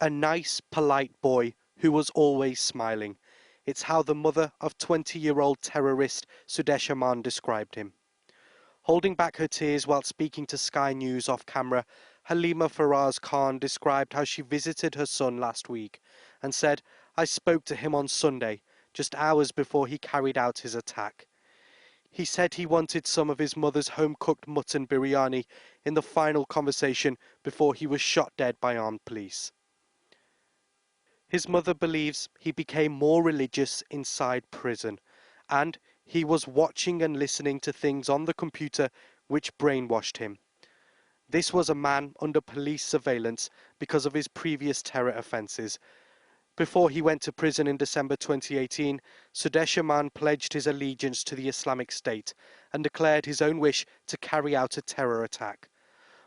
A nice, polite boy who was always smiling. It's how the mother of 20-year-old terrorist Sudesh Amman described him. Holding back her tears while speaking to Sky News off camera, Haleema Faraz Khan described how she visited her son last week and said, "I spoke to him on Sunday, just hours before he carried out his attack. He said he wanted some of his mother's home-cooked mutton biryani in the final conversation before he was shot dead by armed police." His mother believes he became more religious inside prison, and he was watching and listening to things on the computer which brainwashed him. This was a man under police surveillance because of his previous terror offences. Before he went to prison in December 2018, Sudesh Amman pledged his allegiance to the Islamic State and declared his own wish to carry out a terror attack.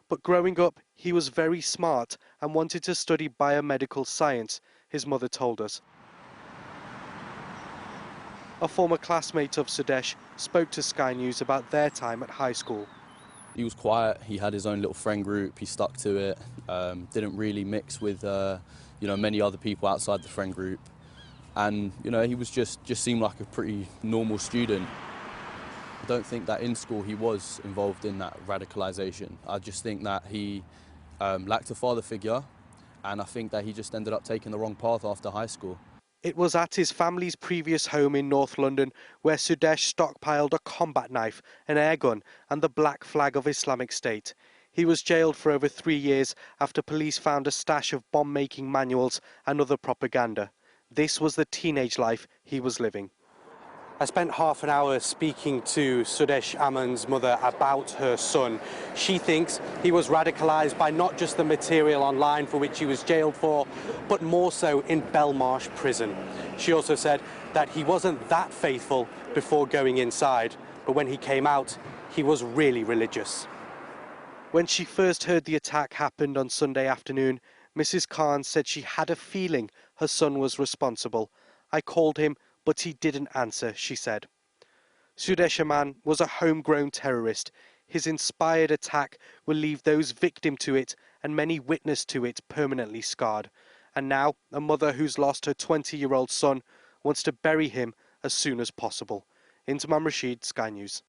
But growing up, he was very smart and wanted to study biomedical science, his mother told us. A former classmate of Sudesh spoke to Sky News about their time at high school. He was quiet, he had his own little friend group, he stuck to it, didn't really mix with many other people outside the friend group. And he was just seemed like a pretty normal student. I don't think that in school he was involved in that radicalisation. I just think that he lacked a father figure, and I think that he just ended up taking the wrong path after high school. It was at his family's previous home in North London where Sudesh stockpiled a combat knife, an airgun and the black flag of Islamic State. He was jailed for over 3 years after police found a stash of bomb-making manuals and other propaganda. This was the teenage life he was living. I spent half an hour speaking to Sudesh Amman's mother about her son. She thinks he was radicalised by not just the material online for which he was jailed for, but more so in Belmarsh prison. She also said that he wasn't that faithful before going inside, but when he came out, he was really religious. When she first heard the attack happened on Sunday afternoon, Mrs. Khan said she had a feeling her son was responsible. "I called him, but he didn't answer," she said. Sudesh Amman was a homegrown terrorist. His inspired attack will leave those victim to it and many witness to it permanently scarred. And now, a mother who's lost her 20-year-old son wants to bury him as soon as possible. Intamam Rashid, Sky News.